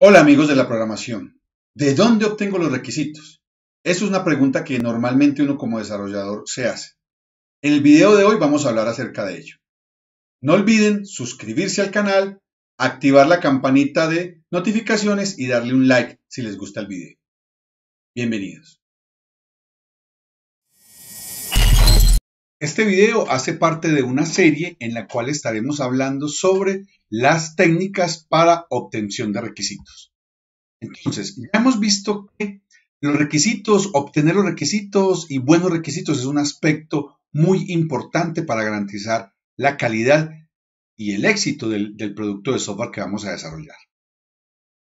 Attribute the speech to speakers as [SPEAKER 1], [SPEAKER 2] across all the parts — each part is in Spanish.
[SPEAKER 1] Hola amigos de la programación. ¿De dónde obtengo los requisitos? Eso es una pregunta que normalmente uno como desarrollador se hace. En el video de hoy vamos a hablar acerca de ello. No olviden suscribirse al canal, activar la campanita de notificaciones y darle un like si les gusta el video. Bienvenidos. Este video hace parte de una serie en la cual estaremos hablando sobre las técnicas para obtención de requisitos. Entonces, ya hemos visto que los requisitos, obtener los requisitos y buenos requisitos es un aspecto muy importante para garantizar la calidad y el éxito del producto de software que vamos a desarrollar.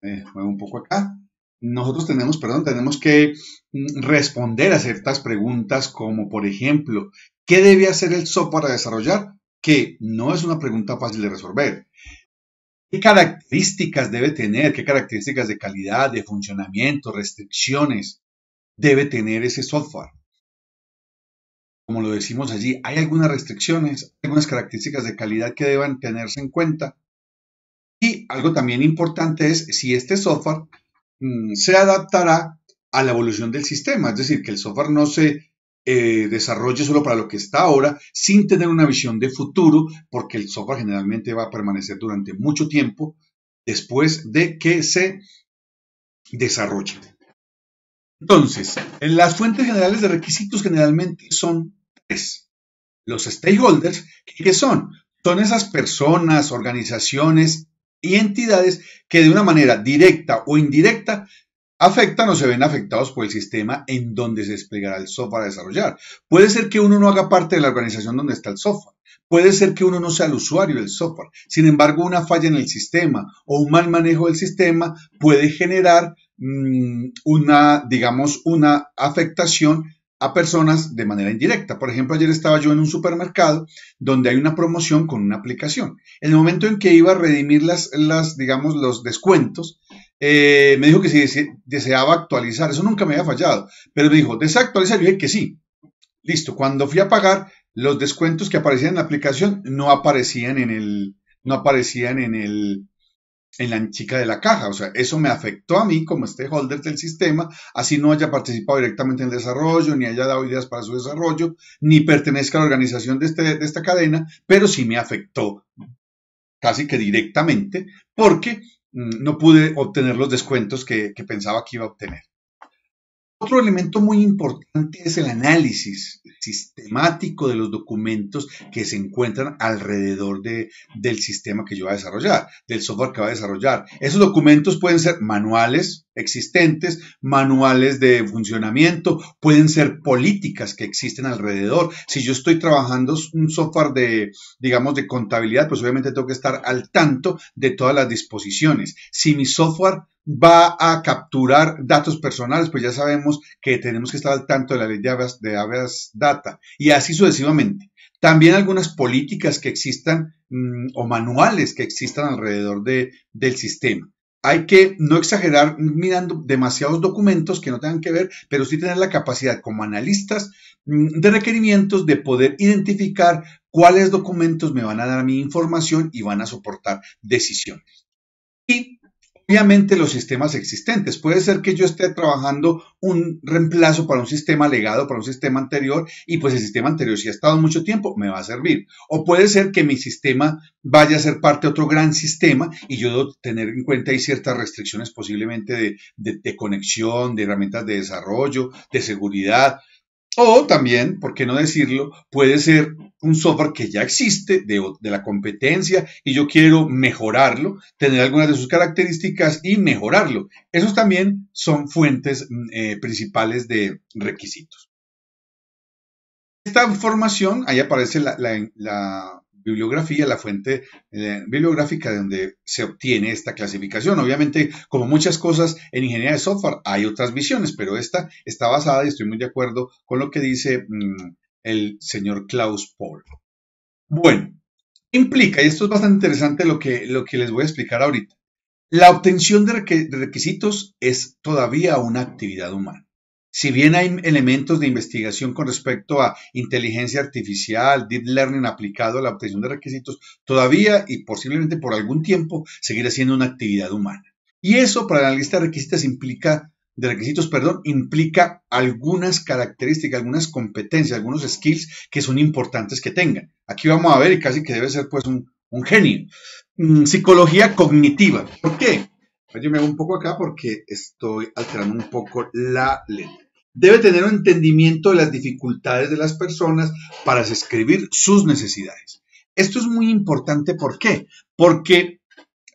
[SPEAKER 1] Muevo un poco acá. Nosotros tenemos que responder a ciertas preguntas como, por ejemplo, ¿qué debe hacer el software a desarrollar? Que no es una pregunta fácil de resolver. ¿Qué características debe tener? ¿Qué características de calidad, de funcionamiento, restricciones debe tener ese software? Como lo decimos allí, hay algunas restricciones, algunas características de calidad que deban tenerse en cuenta. Y algo también importante es si este software se adaptará a la evolución del sistema, es decir, que el software no se desarrolle solo para lo que está ahora, sin tener una visión de futuro, porque el software generalmente va a permanecer durante mucho tiempo después de que se desarrolle. Entonces, las fuentes generales de requisitos generalmente son tres. Los stakeholders, ¿qué son? Son esas personas, organizaciones y entidades que de una manera directa o indirecta afectan o se ven afectados por el sistema en donde se desplegará el software a desarrollar. Puede ser que uno no haga parte de la organización donde está el software. Puede ser que uno no sea el usuario del software. Sin embargo, una falla en el sistema o un mal manejo del sistema puede generar una afectación a personas de manera indirecta. Por ejemplo, ayer estaba yo en un supermercado donde hay una promoción con una aplicación. En el momento en que iba a redimir los descuentos, me dijo que si deseaba actualizar, eso nunca me había fallado, pero me dijo, ¿desea actualizar? Yo dije que sí. Listo, cuando fui a pagar, los descuentos que aparecían en la aplicación no aparecían en la chica de la caja. O sea, eso me afectó a mí como stakeholder del sistema, así no haya participado directamente en el desarrollo, ni haya dado ideas para su desarrollo, ni pertenezca a la organización de esta cadena, pero sí me afectó casi que directamente porque no pude obtener los descuentos que pensaba que iba a obtener. Otro elemento muy importante es el análisis sistemático de los documentos que se encuentran alrededor del sistema que yo voy a desarrollar, del software que voy a desarrollar. Esos documentos pueden ser manuales existentes, manuales de funcionamiento, pueden ser políticas que existen alrededor. Si yo estoy trabajando un software de contabilidad, pues obviamente tengo que estar al tanto de todas las disposiciones. Si mi software va a capturar datos personales, pues ya sabemos que tenemos que estar al tanto de la ley de habeas data y así sucesivamente. También algunas políticas que existan o manuales que existan alrededor del sistema. Hay que no exagerar mirando demasiados documentos que no tengan que ver, pero sí tener la capacidad como analistas de requerimientos de poder identificar cuáles documentos me van a dar mi información y van a soportar decisiones. Y obviamente los sistemas existentes. Puede ser que yo esté trabajando un reemplazo para un sistema legado, para un sistema anterior, y pues el sistema anterior, si ha estado mucho tiempo, me va a servir. O puede ser que mi sistema vaya a ser parte de otro gran sistema y yo debo tener en cuenta ahí ciertas restricciones posiblemente de conexión, de herramientas de desarrollo, de seguridad. O también, por qué no decirlo, puede ser un software que ya existe de la competencia y yo quiero mejorarlo, tener algunas de sus características y mejorarlo. Esos también son fuentes principales de requisitos. Esta información, ahí aparece la bibliografía, la fuente bibliográfica de donde se obtiene esta clasificación. Obviamente, como muchas cosas en ingeniería de software, hay otras visiones, pero esta está basada, y estoy muy de acuerdo con lo que dice el señor Klaus Paul. Bueno, implica, y esto es bastante interesante lo que les voy a explicar ahorita, la obtención de requisitos es todavía una actividad humana. Si bien hay elementos de investigación con respecto a inteligencia artificial, deep learning aplicado a la obtención de requisitos, todavía y posiblemente por algún tiempo seguirá siendo una actividad humana. Y eso para el analista de requisitos, implica algunas características, algunas competencias, algunos skills que son importantes que tengan. Aquí vamos a ver y casi que debe ser pues un genio. Psicología cognitiva. ¿Por qué? Pues yo me hago un poco acá porque estoy alterando un poco la letra. Debe tener un entendimiento de las dificultades de las personas para describir sus necesidades. Esto es muy importante, ¿por qué? Porque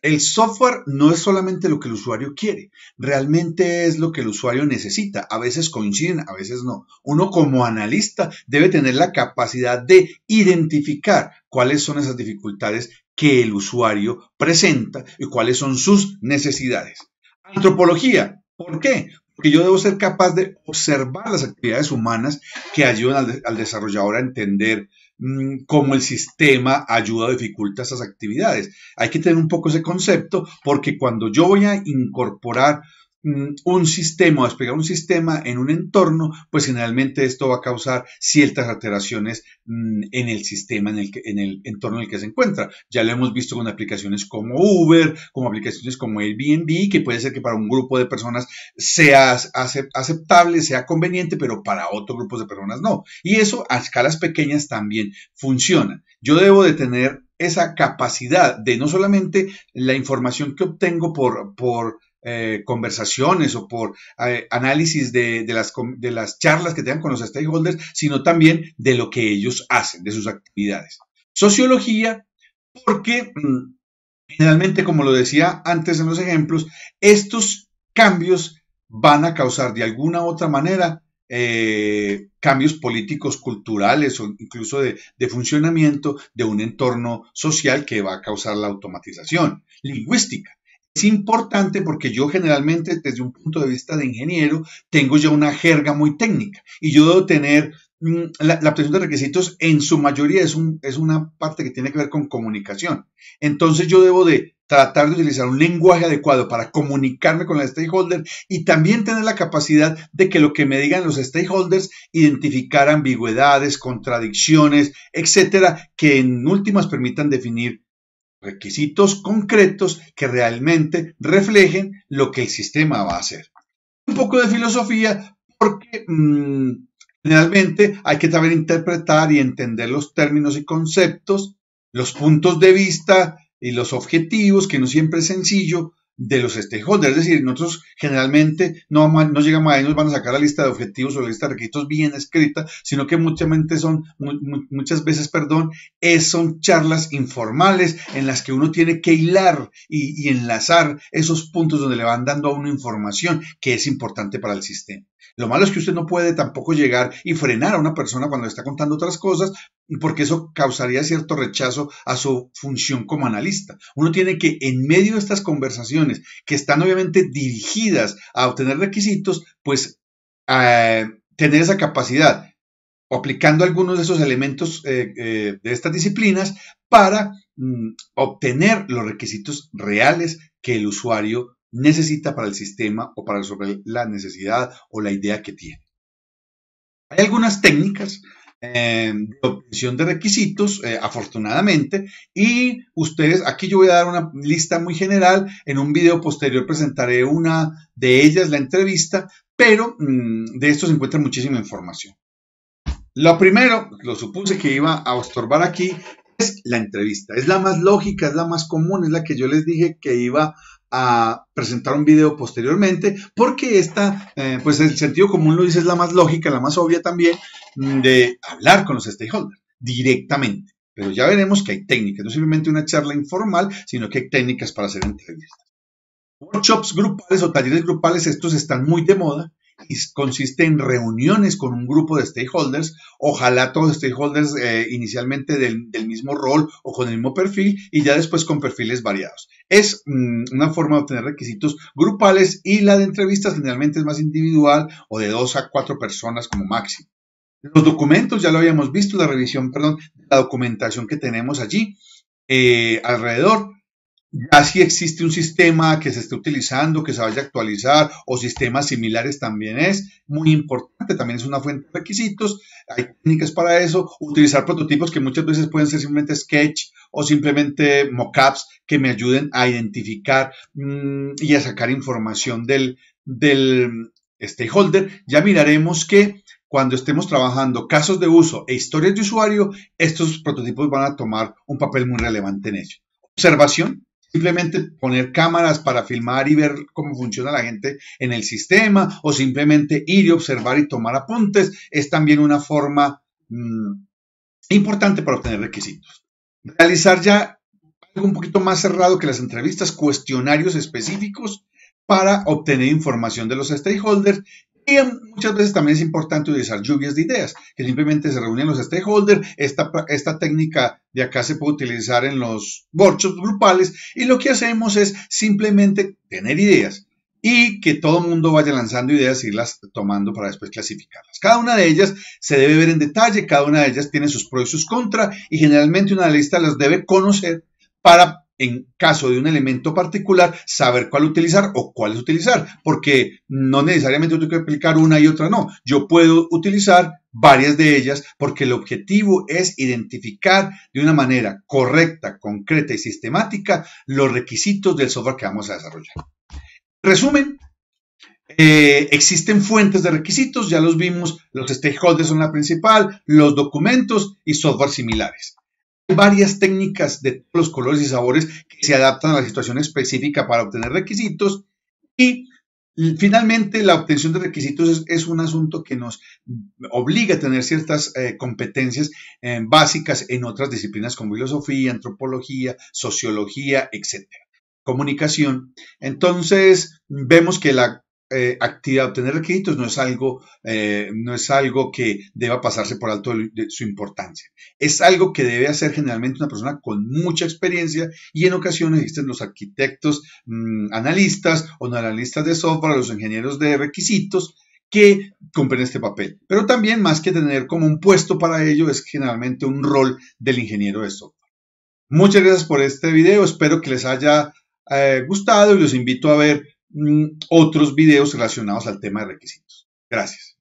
[SPEAKER 1] el software no es solamente lo que el usuario quiere, realmente es lo que el usuario necesita. A veces coinciden, a veces no. Uno como analista debe tener la capacidad de identificar cuáles son esas dificultades que el usuario presenta y cuáles son sus necesidades. Antropología, ¿por qué? Porque yo debo ser capaz de observar las actividades humanas que ayudan al desarrollador a entender cómo el sistema ayuda o dificulta esas actividades. Hay que tener un poco ese concepto porque cuando yo voy a incorporar un sistema o desplegar un sistema en un entorno, pues generalmente esto va a causar ciertas alteraciones en el sistema, en el entorno en el que se encuentra. Ya lo hemos visto con aplicaciones como Uber, como aplicaciones como Airbnb, que puede ser que para un grupo de personas sea aceptable, sea conveniente, pero para otros grupos de personas no. Y eso a escalas pequeñas también funciona. Yo debo de tener esa capacidad de no solamente la información que obtengo por conversaciones o por análisis de las charlas que tengan con los stakeholders, sino también de lo que ellos hacen, de sus actividades. Sociología, porque generalmente, como lo decía antes en los ejemplos, estos cambios van a causar de alguna u otra manera cambios políticos, culturales o incluso de funcionamiento de un entorno social que va a causar la automatización. Lingüística. Es importante porque yo generalmente desde un punto de vista de ingeniero tengo ya una jerga muy técnica y yo debo tener la obtención de requisitos en su mayoría es una parte que tiene que ver con comunicación. Entonces yo debo de tratar de utilizar un lenguaje adecuado para comunicarme con el stakeholder y también tener la capacidad de que lo que me digan los stakeholders identificar ambigüedades, contradicciones, etcétera, que en últimas permitan definir requisitos concretos que realmente reflejen lo que el sistema va a hacer. Un poco de filosofía porque generalmente hay que saber interpretar y entender los términos y conceptos, los puntos de vista y los objetivos, que no siempre es sencillo, de los stakeholders. Es decir, nosotros generalmente no llegamos a ellos, van a sacar la lista de objetivos o la lista de requisitos bien escrita, sino que muchas veces son charlas informales en las que uno tiene que hilar y enlazar esos puntos donde le van dando a uno información que es importante para el sistema. Lo malo es que usted no puede tampoco llegar y frenar a una persona cuando está contando otras cosas, porque eso causaría cierto rechazo a su función como analista. Uno tiene que, en medio de estas conversaciones, que están obviamente dirigidas a obtener requisitos, pues tener esa capacidad, aplicando algunos de esos elementos de estas disciplinas para obtener los requisitos reales que el usuario necesita para el sistema o para resolver la necesidad o la idea que tiene. Hay algunas técnicas de obtención de requisitos, afortunadamente, y ustedes, aquí yo voy a dar una lista muy general, en un video posterior presentaré una de ellas, la entrevista, pero de esto se encuentra muchísima información. Lo primero, lo supuse que iba a estorbar aquí, es la entrevista. Es la más lógica, es la más común, es la que yo les dije que iba a presentar un video posteriormente, porque esta, pues el sentido común lo dice, es la más lógica, la más obvia también, de hablar con los stakeholders directamente. Pero ya veremos que hay técnicas, no simplemente una charla informal, sino que hay técnicas para hacer entrevistas. Workshops grupales o talleres grupales, estos están muy de moda y consiste en reuniones con un grupo de stakeholders, ojalá todos stakeholders inicialmente del mismo rol o con el mismo perfil y ya después con perfiles variados. Es una forma de obtener requisitos grupales y la de entrevistas generalmente es más individual o de 2 a 4 personas como máximo. Los documentos, ya lo habíamos visto, la revisión, de la documentación que tenemos allí alrededor. Ya si existe un sistema que se esté utilizando, que se vaya a actualizar o sistemas similares también es muy importante, también es una fuente de requisitos, hay técnicas para eso, utilizar prototipos que muchas veces pueden ser simplemente sketch o simplemente mockups que me ayuden a identificar y a sacar información del stakeholder. Ya miraremos que cuando estemos trabajando casos de uso e historias de usuario, estos prototipos van a tomar un papel muy relevante en ello. Observación. Simplemente poner cámaras para filmar y ver cómo funciona la gente en el sistema o simplemente ir y observar y tomar apuntes es también una forma importante para obtener requisitos. Realizar ya algo un poquito más cerrado que las entrevistas, cuestionarios específicos para obtener información de los stakeholders. Y muchas veces también es importante utilizar lluvias de ideas, que simplemente se reúnen los stakeholders. Esta técnica de acá se puede utilizar en los workshops grupales y lo que hacemos es simplemente tener ideas y que todo el mundo vaya lanzando ideas y irlas tomando para después clasificarlas. Cada una de ellas se debe ver en detalle, cada una de ellas tiene sus pros y sus contras y generalmente una analista las debe conocer para, en caso de un elemento particular, saber cuál utilizar o cuáles utilizar, porque no necesariamente tengo que aplicar una y otra no. Yo puedo utilizar varias de ellas porque el objetivo es identificar de una manera correcta, concreta y sistemática los requisitos del software que vamos a desarrollar. Resumen, existen fuentes de requisitos, ya los vimos, los stakeholders son la principal, los documentos y software similares. Hay varias técnicas de todos los colores y sabores que se adaptan a la situación específica para obtener requisitos y finalmente la obtención de requisitos es un asunto que nos obliga a tener ciertas competencias básicas en otras disciplinas como filosofía, antropología, sociología, etc. Comunicación. Entonces, vemos que la actividad de obtener requisitos no es algo que deba pasarse por alto de su importancia. Es algo que debe hacer generalmente una persona con mucha experiencia y en ocasiones existen los arquitectos, analistas o no analistas de software, los ingenieros de requisitos que cumplen este papel. Pero también más que tener como un puesto para ello es generalmente un rol del ingeniero de software. Muchas gracias por este video, espero que les haya gustado y los invito a ver otros videos relacionados al tema de requisitos. Gracias.